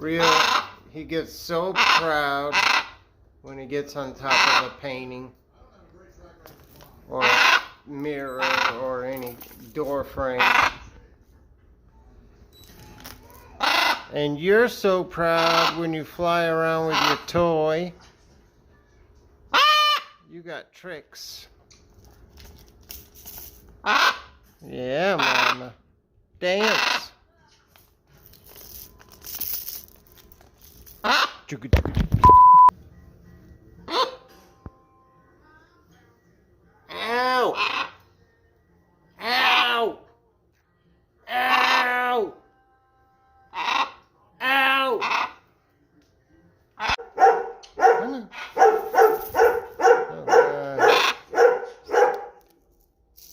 He gets so proud when he gets on top of a painting or a mirror or any door frame. And you're so proud when you fly around with your toy. You got tricks. Yeah, Mama. Dance.